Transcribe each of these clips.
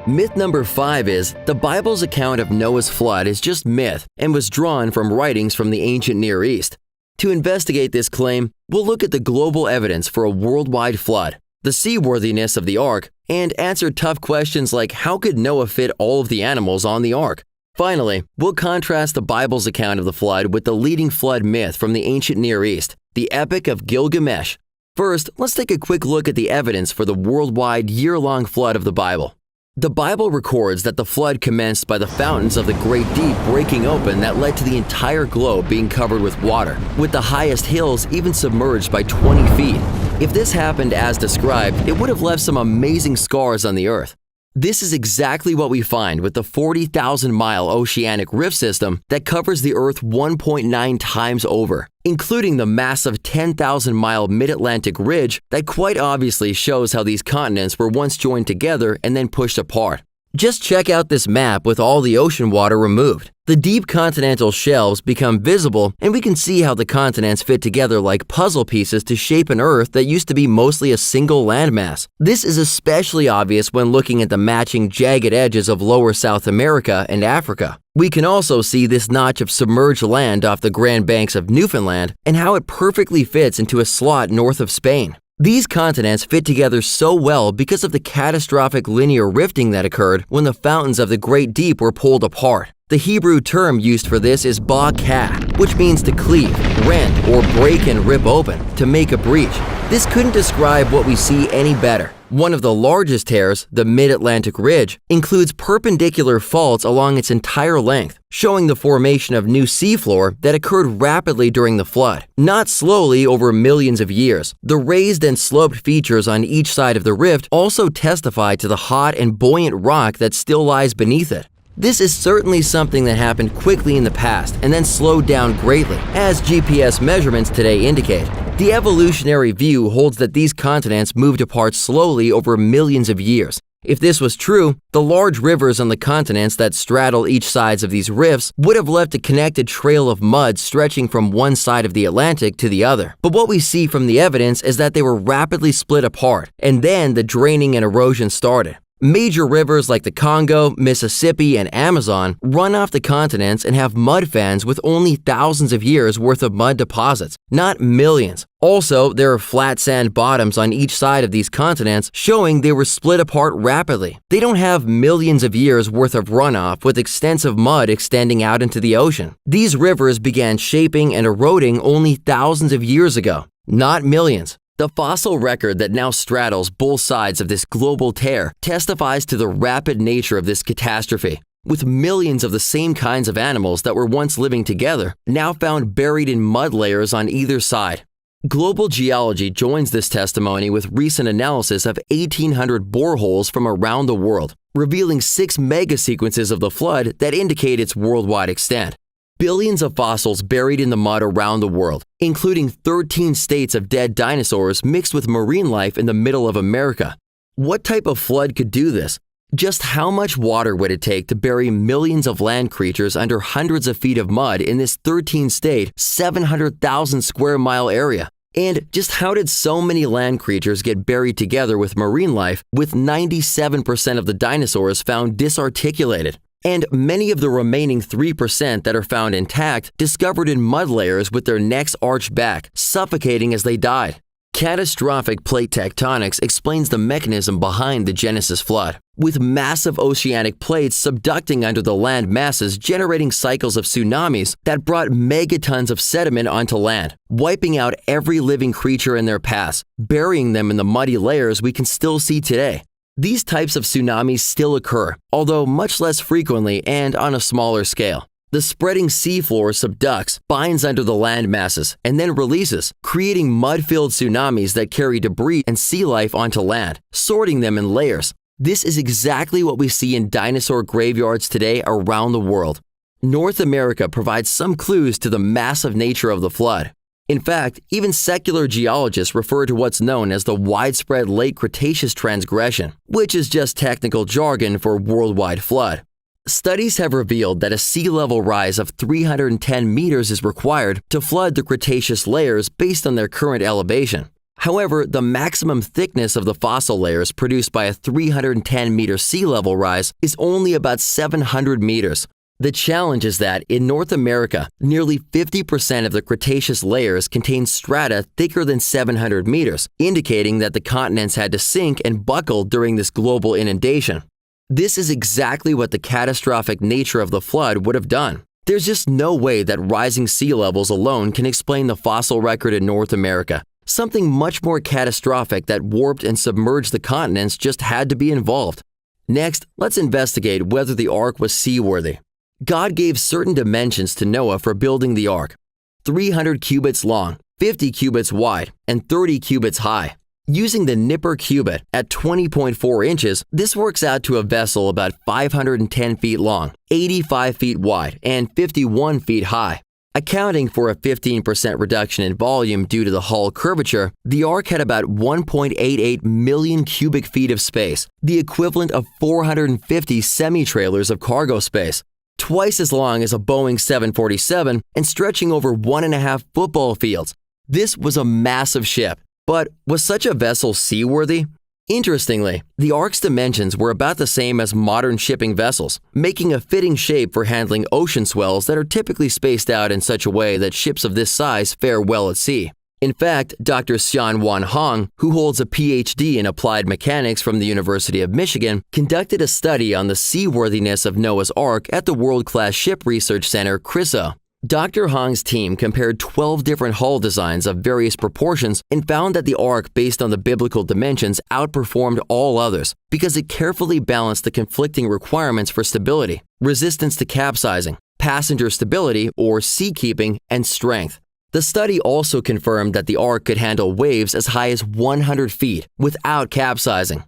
Myth number 5 is the Bible's account of Noah's flood is just myth and was drawn from writings from the ancient Near East. To investigate this claim, we'll look at the global evidence for a worldwide flood, the seaworthiness of the ark, and answer tough questions like how could Noah fit all of the animals on the ark? Finally, we'll contrast the Bible's account of the flood with the leading flood myth from the ancient Near East, the Epic of Gilgamesh. First, let's take a quick look at the evidence for the worldwide year-long flood of the Bible. The Bible records that the flood commenced by the fountains of the great deep breaking open that led to the entire globe being covered with water, with the highest hills even submerged by 20 feet. If this happened as described, it would have left some amazing scars on the earth. This is exactly what we find with the 40,000-mile oceanic rift system that covers the Earth 1.9 times over, including the massive 10,000-mile mid-Atlantic ridge that quite obviously shows how these continents were once joined together and then pushed apart. Just check out this map with all the ocean water removed. The deep continental shelves become visible, and we can see how the continents fit together like puzzle pieces to shape an Earth that used to be mostly a single landmass. This is especially obvious when looking at the matching jagged edges of lower South America and Africa. We can also see this notch of submerged land off the Grand Banks of Newfoundland and how it perfectly fits into a slot north of Spain. These continents fit together so well because of the catastrophic linear rifting that occurred when the fountains of the Great Deep were pulled apart. The Hebrew term used for this is ba-ka, which means to cleave, rend, or break and rip open, to make a breach. This couldn't describe what we see any better. One of the largest tears, the Mid-Atlantic Ridge, includes perpendicular faults along its entire length, showing the formation of new seafloor that occurred rapidly during the flood, not slowly over millions of years. The raised and sloped features on each side of the rift also testify to the hot and buoyant rock that still lies beneath it. This is certainly something that happened quickly in the past and then slowed down greatly, as GPS measurements today indicate. The evolutionary view holds that these continents moved apart slowly over millions of years. If this was true, the large rivers on the continents that straddle each sides of these rifts would have left a connected trail of mud stretching from one side of the Atlantic to the other. But what we see from the evidence is that they were rapidly split apart, and then the draining and erosion started. Major rivers like the Congo, Mississippi, and Amazon run off the continents and have mud fans with only thousands of years worth of mud deposits, not millions. Also, there are flat sand bottoms on each side of these continents, showing they were split apart rapidly. They don't have millions of years worth of runoff with extensive mud extending out into the ocean. These rivers began shaping and eroding only thousands of years ago, not millions. The fossil record that now straddles both sides of this global tear testifies to the rapid nature of this catastrophe, with millions of the same kinds of animals that were once living together now found buried in mud layers on either side. Global geology joins this testimony with recent analysis of 1,800 boreholes from around the world, revealing 6 megasequences of the flood that indicate its worldwide extent. Billions of fossils buried in the mud around the world, including 13 states of dead dinosaurs mixed with marine life in the middle of America. What type of flood could do this? Just how much water would it take to bury millions of land creatures under hundreds of feet of mud in this 13-state, 700,000 square mile area? And just how did so many land creatures get buried together with marine life, with 97% of the dinosaurs found disarticulated? And many of the remaining 3% that are found intact discovered in mud layers with their necks arched back, suffocating as they died. Catastrophic plate tectonics explains the mechanism behind the Genesis flood, with massive oceanic plates subducting under the land masses generating cycles of tsunamis that brought megatons of sediment onto land, wiping out every living creature in their paths, burying them in the muddy layers we can still see today. These types of tsunamis still occur, although much less frequently and on a smaller scale. The spreading seafloor subducts, binds under the land masses, and then releases, creating mud-filled tsunamis that carry debris and sea life onto land, sorting them in layers. This is exactly what we see in dinosaur graveyards today around the world. North America provides some clues to the massive nature of the flood. In fact, even secular geologists refer to what's known as the widespread late Cretaceous transgression, which is just technical jargon for worldwide flood. Studies have revealed that a sea level rise of 310 meters is required to flood the Cretaceous layers based on their current elevation. However, the maximum thickness of the fossil layers produced by a 310-meter sea level rise is only about 700 meters. The challenge is that in North America, nearly 50% of the Cretaceous layers contain strata thicker than 700 meters, indicating that the continents had to sink and buckle during this global inundation. This is exactly what the catastrophic nature of the flood would have done. There's just no way that rising sea levels alone can explain the fossil record in North America. Something much more catastrophic that warped and submerged the continents just had to be involved. Next, let's investigate whether the ark was seaworthy. God gave certain dimensions to Noah for building the ark: 300 cubits long, 50 cubits wide, and 30 cubits high. Using the Nipper cubit at 20.4 inches, this works out to a vessel about 510 feet long, 85 feet wide, and 51 feet high. Accounting for a 15% reduction in volume due to the hull curvature, the ark had about 1.88 million cubic feet of space, the equivalent of 450 semi-trailers of cargo space. Twice as long as a Boeing 747 and stretching over 1.5 football fields. This was a massive ship. But was such a vessel seaworthy? Interestingly, the ark's dimensions were about the same as modern shipping vessels, making a fitting shape for handling ocean swells that are typically spaced out in such a way that ships of this size fare well at sea. In fact, Dr. Xianwan Hong, who holds a PhD in applied mechanics from the University of Michigan, conducted a study on the seaworthiness of Noah's Ark at the world-class ship research center CRISO. Dr. Hong's team compared 12 different hull designs of various proportions and found that the ark based on the biblical dimensions outperformed all others because it carefully balanced the conflicting requirements for stability, resistance to capsizing, passenger stability or seakeeping, and strength. The study also confirmed that the ark could handle waves as high as 100 feet without capsizing.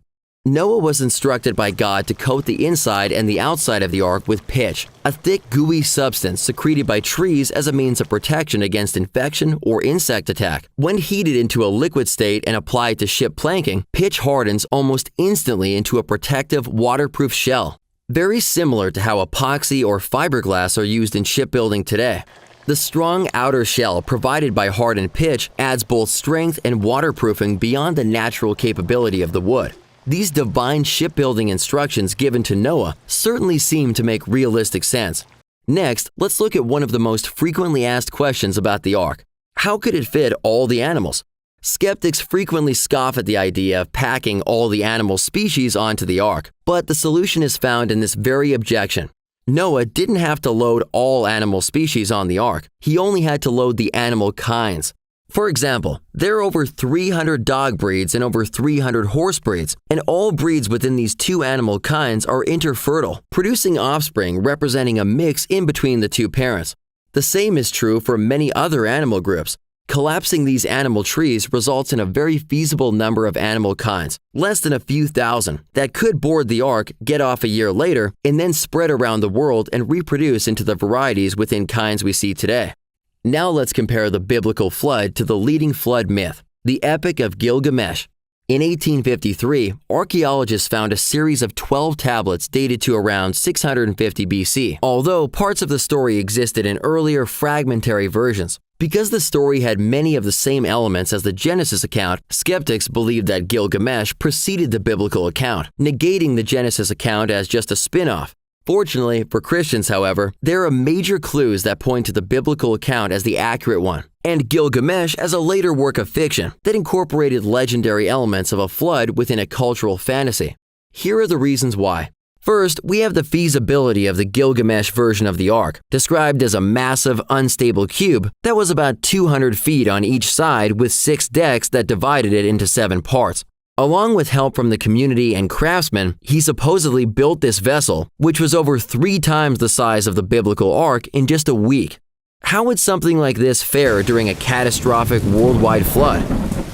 Noah was instructed by God to coat the inside and the outside of the ark with pitch, a thick, gooey substance secreted by trees as a means of protection against infection or insect attack. When heated into a liquid state and applied to ship planking, pitch hardens almost instantly into a protective, waterproof shell, very similar to how epoxy or fiberglass are used in shipbuilding today. The strong outer shell provided by hardened pitch adds both strength and waterproofing beyond the natural capability of the wood. These divine shipbuilding instructions given to Noah certainly seem to make realistic sense. Next, let's look at one of the most frequently asked questions about the ark. How could it fit all the animals? Skeptics frequently scoff at the idea of packing all the animal species onto the ark, but the solution is found in this very objection. Noah didn't have to load all animal species on the ark. He only had to load the animal kinds. For example, there are over 300 dog breeds and over 300 horse breeds, and all breeds within these two animal kinds are interfertile, producing offspring representing a mix in between the two parents. The same is true for many other animal groups. Collapsing these animal trees results in a very feasible number of animal kinds, less than a few thousand, that could board the ark, get off a year later, and then spread around the world and reproduce into the varieties within kinds we see today. Now let's compare the biblical flood to the leading flood myth, the Epic of Gilgamesh. In 1853, archaeologists found a series of 12 tablets dated to around 650 BC, although parts of the story existed in earlier fragmentary versions. Because the story had many of the same elements as the Genesis account, skeptics believed that Gilgamesh preceded the biblical account, negating the Genesis account as just a spin-off. Fortunately for Christians, however, there are major clues that point to the biblical account as the accurate one, and Gilgamesh as a later work of fiction that incorporated legendary elements of a flood within a cultural fantasy. Here are the reasons why. First, we have the feasibility of the Gilgamesh version of the ark, described as a massive, unstable cube that was about 200 feet on each side with 6 decks that divided it into 7 parts. Along with help from the community and craftsmen, he supposedly built this vessel, which was over 3 times the size of the biblical ark, in just a week. How would something like this fare during a catastrophic worldwide flood?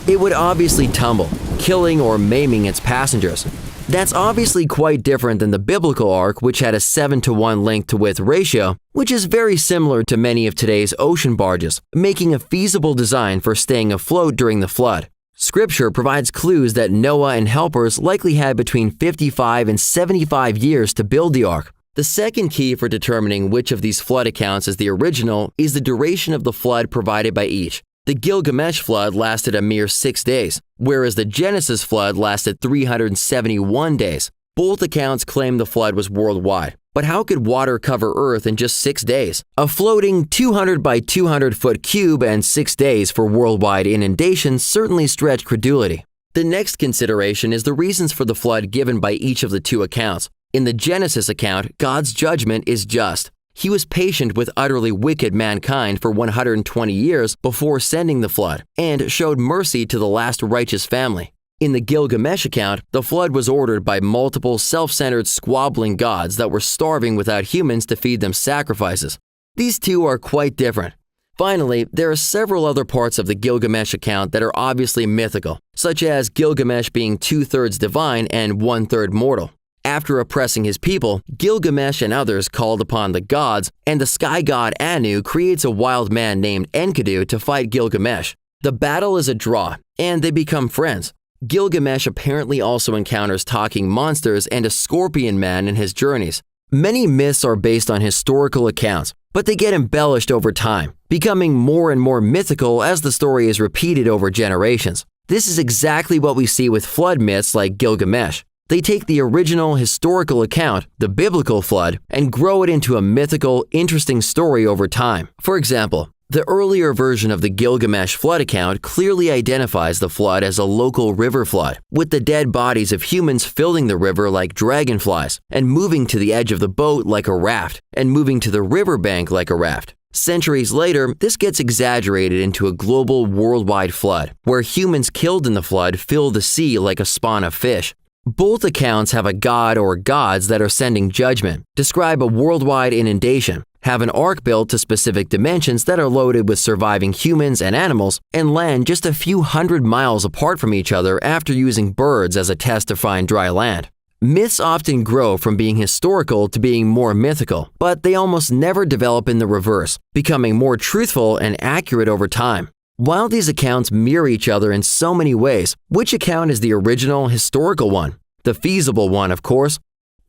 It would obviously tumble, killing or maiming its passengers. That's obviously quite different than the biblical ark, which had a 7-to-1 length-to-width ratio, which is very similar to many of today's ocean barges, making a feasible design for staying afloat during the flood. Scripture provides clues that Noah and helpers likely had between 55 and 75 years to build the ark. The second key for determining which of these flood accounts is the original is the duration of the flood provided by each. The Gilgamesh flood lasted a mere 6 days, whereas the Genesis flood lasted 371 days. Both accounts claim the flood was worldwide. But how could water cover Earth in just 6 days? A floating 200 by 200 foot cube and 6 days for worldwide inundation certainly stretched credulity. The next consideration is the reasons for the flood given by each of the two accounts. In the Genesis account, God's judgment is just. He was patient with utterly wicked mankind for 120 years before sending the flood, and showed mercy to the last righteous family. In the Gilgamesh account, the flood was ordered by multiple self-centered squabbling gods that were starving without humans to feed them sacrifices. These two are quite different. Finally, there are several other parts of the Gilgamesh account that are obviously mythical, such as Gilgamesh being 2/3 divine and 1/3 mortal. After oppressing his people, Gilgamesh and others called upon the gods, and the sky god Anu creates a wild man named Enkidu to fight Gilgamesh. The battle is a draw, and they become friends. Gilgamesh apparently also encounters talking monsters and a scorpion man in his journeys. Many myths are based on historical accounts, but they get embellished over time, becoming more and more mythical as the story is repeated over generations. This is exactly what we see with flood myths like Gilgamesh. They take the original historical account, the biblical flood, and grow it into a mythical, interesting story over time. For example, the earlier version of the Gilgamesh flood account clearly identifies the flood as a local river flood, with the dead bodies of humans filling the river like dragonflies, and moving to the edge of the boat like a raft, and moving to the riverbank like a raft. Centuries later, this gets exaggerated into a global worldwide flood, where humans killed in the flood fill the sea like a spawn of fish. Both accounts have a god or gods that are sending judgment, describe a worldwide inundation, have an ark built to specific dimensions that are loaded with surviving humans and animals, and land just a few hundred miles apart from each other after using birds as a test to find dry land. Myths often grow from being historical to being more mythical, but they almost never develop in the reverse, becoming more truthful and accurate over time. While these accounts mirror each other in so many ways, which account is the original historical one? The feasible one, of course.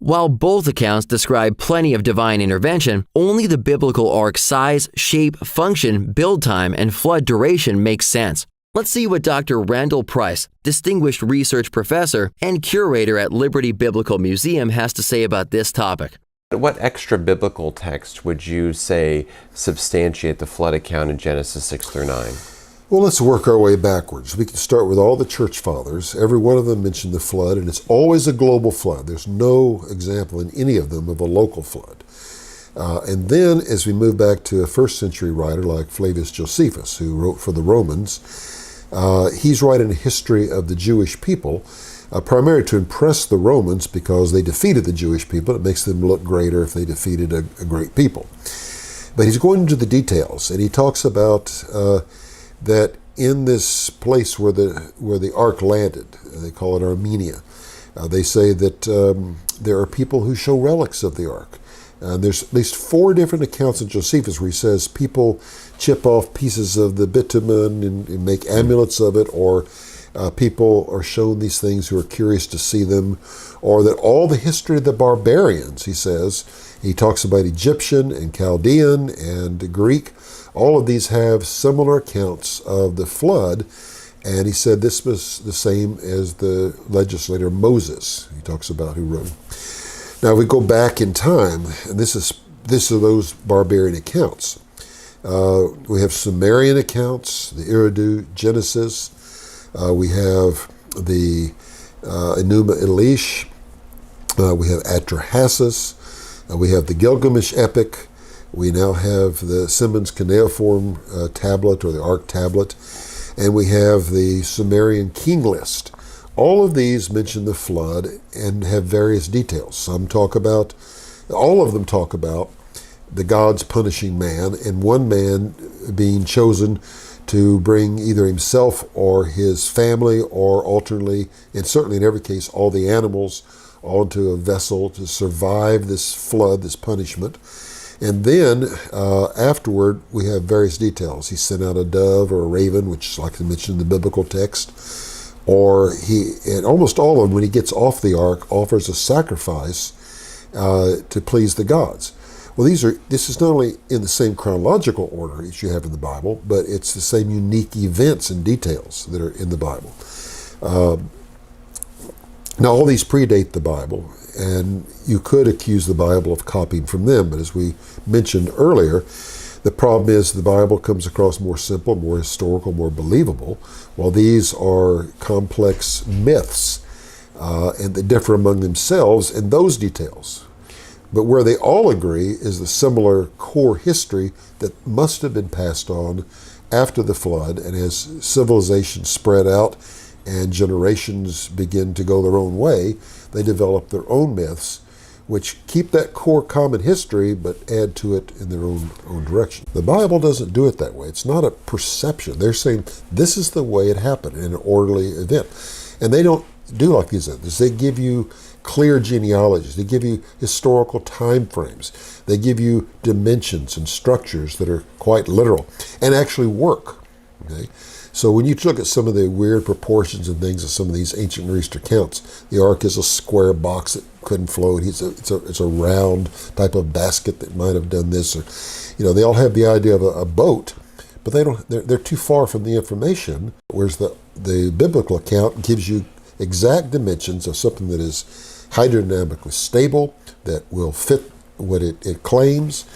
While both accounts describe plenty of divine intervention, only the biblical ark's size, shape, function, build time, and flood duration makes sense. Let's see what Dr. Randall Price, distinguished research professor and curator at Liberty Biblical Museum, has to say about this topic. What extra biblical text would you say substantiate the flood account in Genesis 6 through 9? Well, let's work our way backwards. We can start with all the church fathers. Every one of them mentioned the flood, and it's always a global flood. There's no example in any of them of a local flood. And then, as we move back to a first century writer like Flavius Josephus, who wrote for the Romans, he's writing a history of the Jewish people, primarily to impress the Romans because they defeated the Jewish people. It makes them look greater if they defeated a great people. But he's going into the details, and he talks about that in this place where the ark landed, they call it Armenia, they say that there are people who show relics of the ark. There's at least 4 different accounts in Josephus where he says people chip off pieces of the bitumen and make amulets of it, or people are shown these things who are curious to see them, or that all the history of the barbarians, he says, he talks about Egyptian and Chaldean and Greek, all of these have similar accounts of the flood, and he said this was the same as the legislator Moses, he talks about, who wrote. Now we go back in time, and this are those barbarian accounts. We have Sumerian accounts, the Eridu, Genesis. We have the Enuma Elish. We have Atrahasis. We have the Gilgamesh epic. We now have the Simmons cuneiform tablet, or the Ark tablet. And we have the Sumerian king list. All of these mention the flood and have various details. All of them talk about the gods punishing man, and one man being chosen to bring either himself or his family, or alternately, and certainly in every case, all the animals onto a vessel to survive this flood, this punishment. And then afterward, we have various details. He sent out a dove or a raven, which is like I mentioned in the biblical text. And almost all of them, when he gets off the ark, offers a sacrifice to please the gods. Well, this is not only in the same chronological order as you have in the Bible, but it's the same unique events and details that are in the Bible. Now, all these predate the Bible, and you could accuse the Bible of copying from them, but as we mentioned earlier, the problem is the Bible comes across more simple, more historical, more believable, while these are complex myths, and they differ among themselves in those details. But where they all agree is the similar core history that must have been passed on after the flood, and as civilization spread out and generations begin to go their own way, they develop their own myths, which keep that core common history but add to it in their own direction. The Bible doesn't do it that way. It's not a perception. They're saying this is the way it happened in an orderly event. And they don't do like these others. They give you clear genealogies. They give you historical time frames. They give you dimensions and structures that are quite literal and actually work. Okay? So when you look at some of the weird proportions and things of some of these ancient Near Eastern accounts, the ark is a square box that couldn't float. It's a round type of basket that might have done this. Or, they all have the idea of a boat, but they're too far from the information, whereas the biblical account gives you exact dimensions of something that is hydrodynamically stable, that will fit what it claims.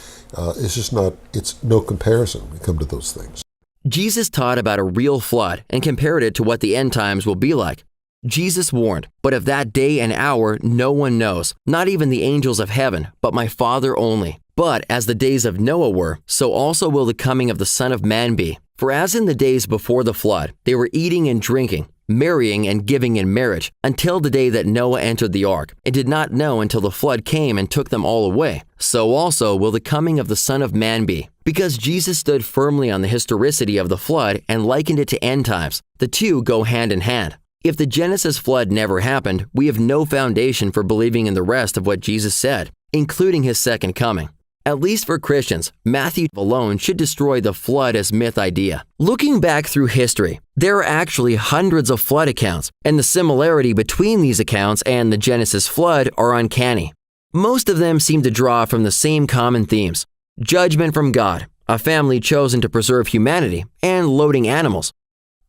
It's no comparison when it comes to those things. Jesus taught about a real flood and compared it to what the end times will be like. Jesus warned, "But of that day and hour no one knows, not even the angels of heaven, but my Father only. But as the days of Noah were, so also will the coming of the Son of Man be. For as in the days before the flood, they were eating and drinking, marrying and giving in marriage, until the day that Noah entered the ark, and did not know until the flood came and took them all away. So also will the coming of the Son of Man be." Because Jesus stood firmly on the historicity of the flood and likened it to end times, the two go hand in hand. If the Genesis flood never happened, we have no foundation for believing in the rest of what Jesus said, including his second coming. At least for Christians, Matthew alone should destroy the flood as myth idea. Looking back through history, there are actually hundreds of flood accounts, and the similarity between these accounts and the Genesis flood are uncanny. Most of them seem to draw from the same common themes: judgment from God, a family chosen to preserve humanity, and loading animals.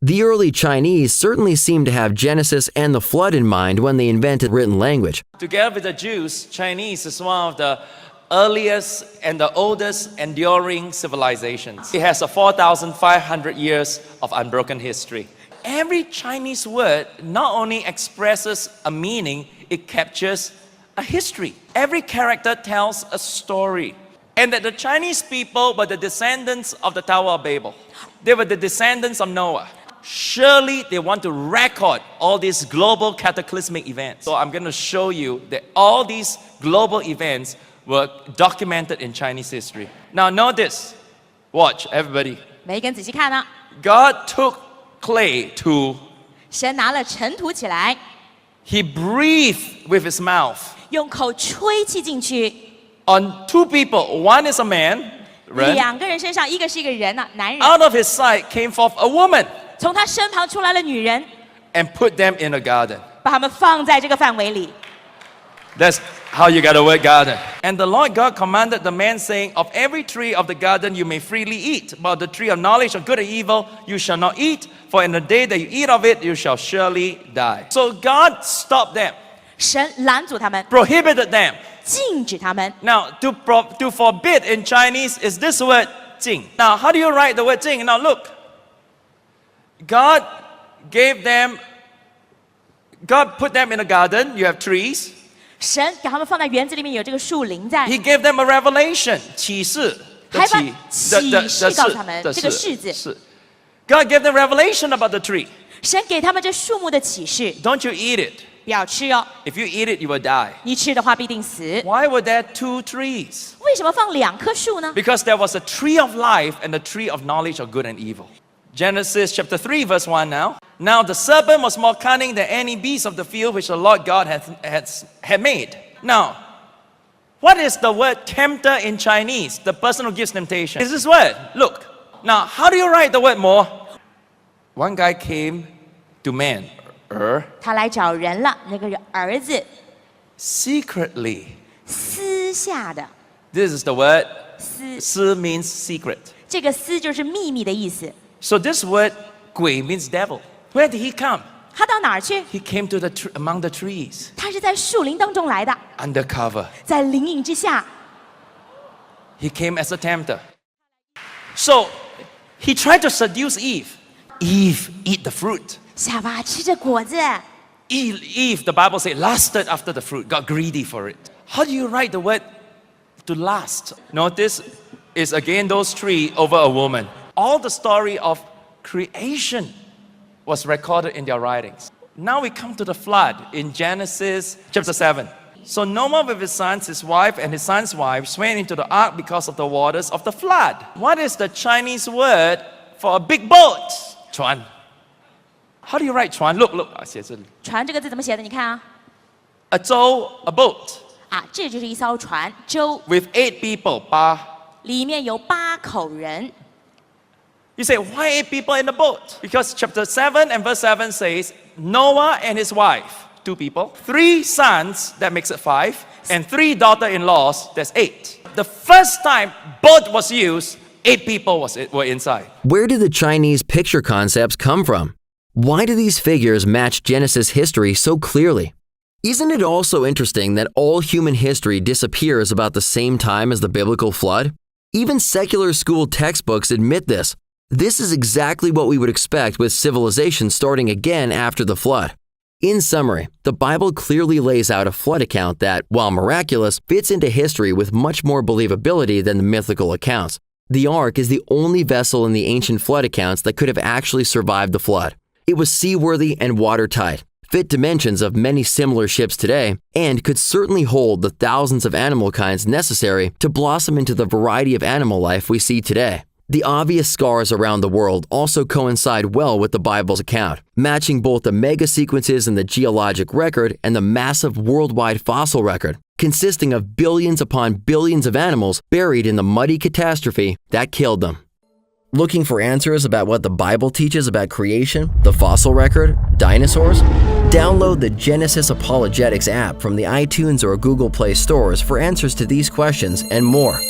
The early Chinese certainly seem to have Genesis and the flood in mind when they invented written language. Together with the Jews, Chinese is one of the earliest and the oldest enduring civilizations. It has a 4,500 years of unbroken history. Every Chinese word not only expresses a meaning, it captures a history. Every character tells a story. And that the Chinese people were the descendants of the Tower of Babel. They were the descendants of Noah. Surely they want to record all these global cataclysmic events. So I'm going to show you that all these global events were documented in Chinese history. Now notice, watch everybody. 每一个人仔细看啊， God took clay to, 神拿了尘土起来， he breathed with his mouth 用口吹气进去， on two people. One is a man, right? 两个人身上，一个是一个人呐、男人， Out of his side came forth a woman 从他身旁出来了女人， and put them in a garden. 把他们放在这个范围里。 That's how you got to word garden. And the Lord God commanded the man, saying, "Of every tree of the garden you may freely eat, but the tree of knowledge of good and evil you shall not eat, for in the day that you eat of it you shall surely die." So God stopped them, 神拦阻他们， prohibited them. 禁止他们。 Now, to forbid in Chinese is this word, 禁. Now, how do you write the word 禁? Now, look. God put them in a garden. You have trees. 神给他们放在园子里面，有这个树林在， He gave them a revelation. 启示的还把启启示告诉他们的这个柿子。是 God gave them revelation about the tree. 神给他们这树木的启示， Don't you eat it. 不要吃哦， If you eat it, you will die. 你吃的话必定死。 Why were there two trees? 为什么放两棵树呢？ Because there was a tree of life and a tree of knowledge of good and evil. Genesis chapter 3, verse 1 now. Now the serpent was more cunning than any beast of the field which the Lord God had made. Now, what is the word tempter in Chinese? The person who gives temptation. It's this word. Look. Now, how do you write the word more? One guy came to man, 他来找人了，那个儿子 secretly. 私下的 This is the word 思， "si" means secret. 这个思就是秘密的意思。 So this word 鬼 means devil. Where did he come? 他到哪儿去？ He came to among the trees, 他是在树林当中来的， undercover. 在林荫之下。 He came as a tempter. So he tried to seduce Eve. Eve, eat the fruit. 夏娃吃着果子， Eve, the Bible says, lusted after the fruit, got greedy for it. How do you write the word to lust? Notice is again those three over a woman. All the story of creation was recorded in their writings. Now we come to the flood in Genesis chapter 7. So Noah with his sons, his wife, and his sons' wives went into the ark because of the waters of the flood. What is the Chinese word for a big boat? 船. How do you write 船? Look, 写这里.船这个字怎么写的？你看啊， A 舟, a boat, 啊，这就是一艘船，舟 with 8 people, 8. 里面有8口人。 You say, why 8 people in the boat? Because chapter 7 and verse 7 says, Noah and his wife, 2 people, 3 sons, that makes it 5, and 3 daughter-in-laws, that's 8. The first time boat was used, 8 people were inside. Where did the Chinese picture concepts come from? Why do these figures match Genesis history so clearly? Isn't it also interesting that all human history disappears about the same time as the biblical flood? Even secular school textbooks admit this. This is exactly what we would expect with civilization starting again after the flood. In summary, the Bible clearly lays out a flood account that, while miraculous, fits into history with much more believability than the mythical accounts. The ark is the only vessel in the ancient flood accounts that could have actually survived the flood. It was seaworthy and watertight, fit dimensions of many similar ships today, and could certainly hold the thousands of animal kinds necessary to blossom into the variety of animal life we see today. The obvious scars around the world also coincide well with the Bible's account, matching both the mega sequences in the geologic record and the massive worldwide fossil record, consisting of billions upon billions of animals buried in the muddy catastrophe that killed them. Looking for answers about what the Bible teaches about creation, the fossil record, dinosaurs? Download the Genesis Apologetics app from the iTunes or Google Play stores for answers to these questions and more.